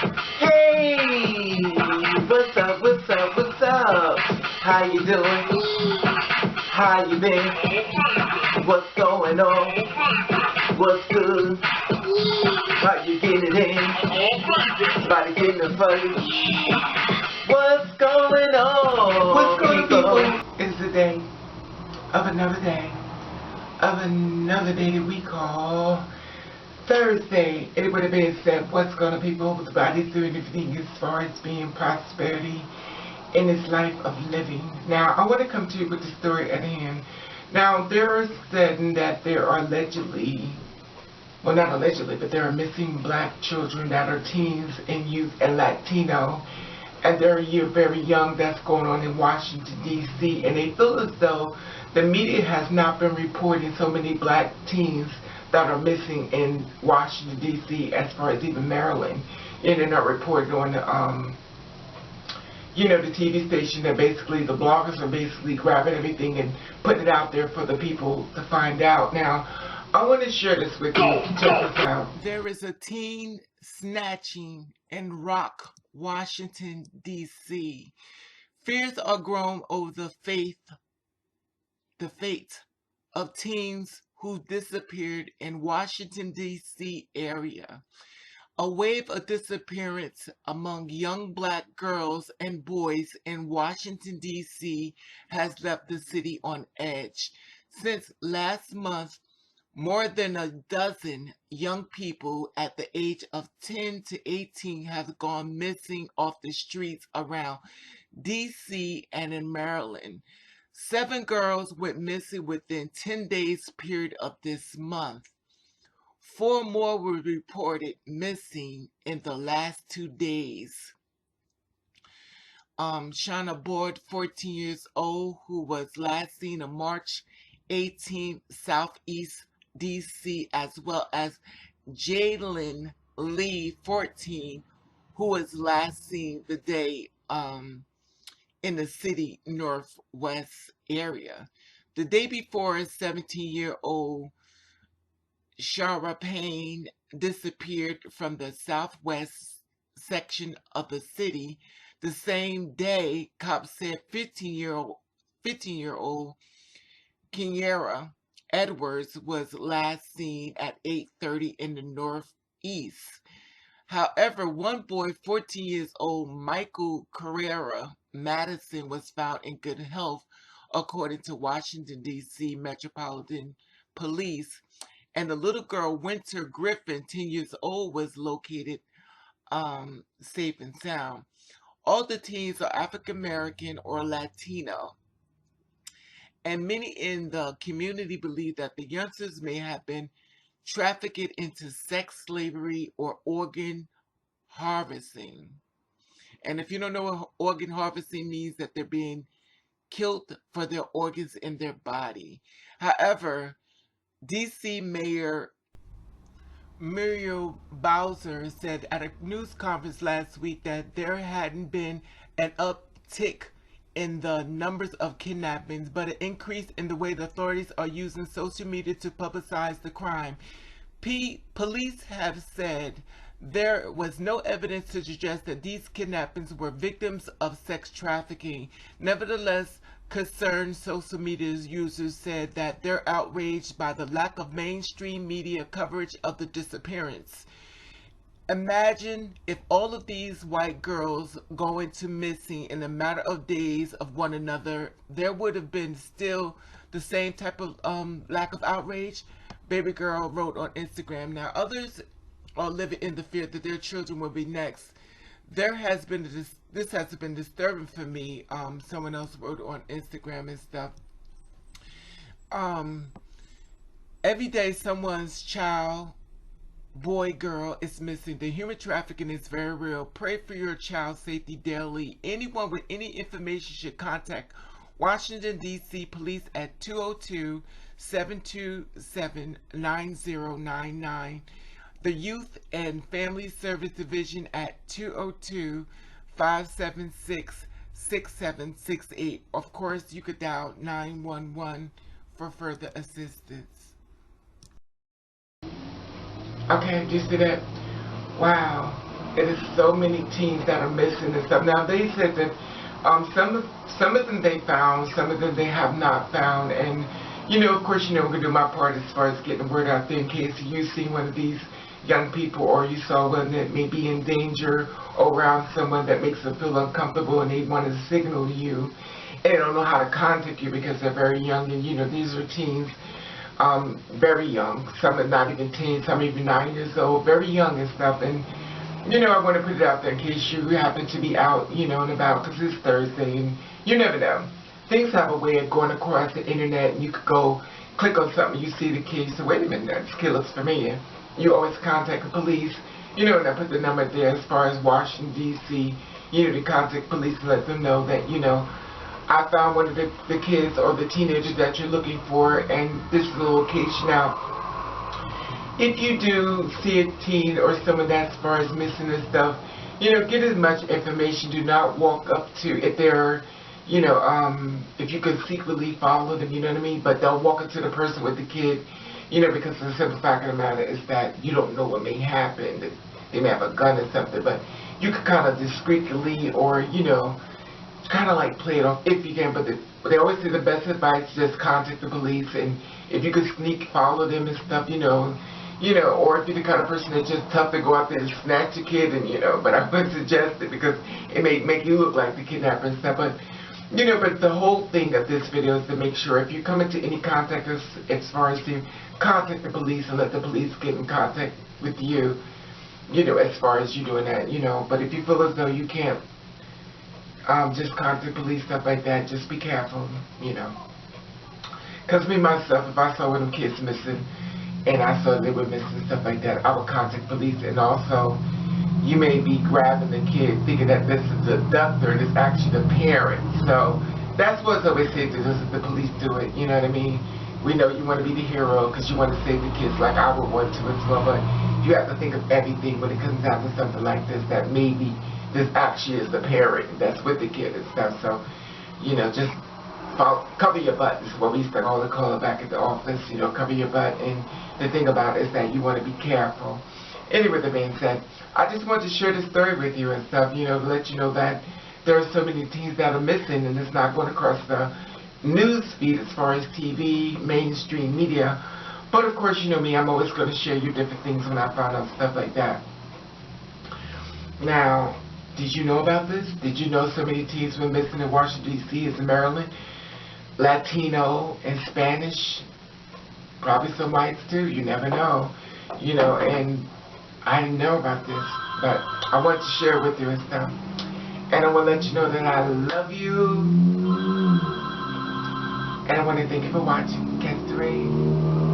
Hey, what's up, what's up, what's up? How you doing? How you been? What's going on? What's good? How you getting it in? Body getting the fuzzy. What's going on? What's going on? It's the day of another day that we call Thursday. And it would have been said, what's going on, people? With the body doing everything as far as being prosperity in this life of living. Now, I want to come to you with the story at hand. Now, they're saying that there are allegedly, well, not allegedly, but there are missing black children that are teens and youth and Latino, and they're very young. That's going on in Washington, D.C., and they feel as though the media has not been reporting so many black teens that are missing in Washington, D.C., as far as even Maryland. And they're not reporting on the, the TV station. That basically the bloggers are basically grabbing everything and putting it out there for the people to find out. Now, I want to share this with you. Check this out. There is a teen snatching in Rock, Washington, D.C. Fears are grown over the fate of teens who disappeared in Washington, D.C. area. A wave of disappearance among young black girls and boys in Washington, D.C. has left the city on edge. Since last month, more than a dozen young people at the age of 10 to 18 have gone missing off the streets around D.C. and in Maryland. 7 girls went missing within 10 days period of this month. 4 more were reported missing in the last 2 days. Shaniah Boyd, 14 years old, who was last seen on March 18th, Southeast D.C., as well as Jaylen Lee, 14, who was last seen the day in the city northwest area. The day before, 17-year-old Charreah Payne disappeared from the southwest section of the city. The same day, cops said 15-year-old Keyara Edwards was last seen at 8:30 in the northeast. However, one boy, 14 years old, Michael Keyara Madison, was found in good health, according to Washington, D.C. Metropolitan Police. And the little girl, Winter Griffin, 10 years old, was located safe and sound. All the teens are African American or Latino. And many in the community believe that the youngsters may have been trafficked into sex slavery or organ harvesting. And if you don't know what organ harvesting means, that they're being killed for their organs in their body. However, D.C. Mayor Muriel Bowser said at a news conference last week that there hadn't been an uptick in the numbers of kidnappings, but an increase in the way the authorities are using social media to publicize the crime. Police have said there was no evidence to suggest that these kidnappings were victims of sex trafficking. Nevertheless, concerned social media users said that they're outraged by the lack of mainstream media coverage of the disappearance. Imagine if all of these white girls go into missing in a matter of days of one another, there would have been still the same type of lack of outrage. Baby girl wrote on Instagram. Now, others are living in the fear that their children will be next. This has been disturbing for me. Someone else wrote on Instagram and stuff. Every day someone's child, boy, girl is missing. The human trafficking is very real. Pray for your child's safety daily. Anyone with any information should contact Washington, D.C. Police at 202-727-9099. The Youth and Family Service Division at 202-576-6768. Of course, you could dial 911 for further assistance. Okay, do you see that? Wow. It is so many teens that are missing and stuff. Now they said that some of them they found, some of them they have not found, and of course, I'm gonna do my part as far as getting the word out there in case you see one of these young people or you saw one that may be in danger or around someone that makes them feel uncomfortable and they want to signal to you and they don't know how to contact you because they're very young, and these are teens, very young. Some are not even teens, some even 9 years old, very young and stuff. And I want to put it out there in case you happen to be out, and about, because it's Thursday, and you never know. Things have a way of going across the internet, and you could go click on something, you see the kid, you say, wait a minute, that's killers for me. And you always contact the police, and I put the number there as far as Washington, D.C., to contact police and let them know that, I found one of the kids or the teenagers that you're looking for, and this is the location. Now, if you do see a teen or someone that's as far as missing and stuff, get as much information. Do not walk up to, if they're, if you could secretly follow them, you know what I mean? But don't walk up to the person with the kid, because the simple fact of the matter is that you don't know what may happen. They may have a gun or something, but you could kind of discreetly or, kind of like play it off if you can. But they always say the best advice is just contact the police, and if you could sneak follow them and stuff, or if you're the kind of person that's just tough to go out there and snatch a kid, and but I wouldn't suggest it because it may make you look like the kidnapper and stuff. But but the whole thing of this video is to make sure if you come into any contact as far as to contact the police and let the police get in contact with you, as far as you doing that, But if you feel as though you can't just contact police, stuff like that, just be careful, Because me, myself, if I saw one of them kids missing, and I saw they were missing, stuff like that, I would contact police. And also, you may be grabbing the kid thinking that this is the abductor and it's actually the parent. So, that's what's always said, this is the police do it, you know what I mean? We know you want to be the hero because you want to save the kids like I would want to as well, but you have to think of everything when it comes down to something like this, that maybe this actually is the parent that's with the kid and stuff. So, just cover your butt is what we used to all call it back at the office, cover your butt. And the thing about it is that you want to be careful. Anyway, with that being said, I just wanted to share this story with you and stuff, to let you know that there are so many teens that are missing and it's not going across the news feed as far as TV, mainstream media. But of course, you know me, I'm always going to share you different things when I find out stuff like that. Now, did you know about this? Did you know so many teens were missing in Washington, D.C. as in Maryland? Latino and Spanish, probably some whites too, you never know. And I didn't know about this, but I want to share it with you and stuff. And I want to let you know that I love you. And I want to thank you for watching. Catch the rain.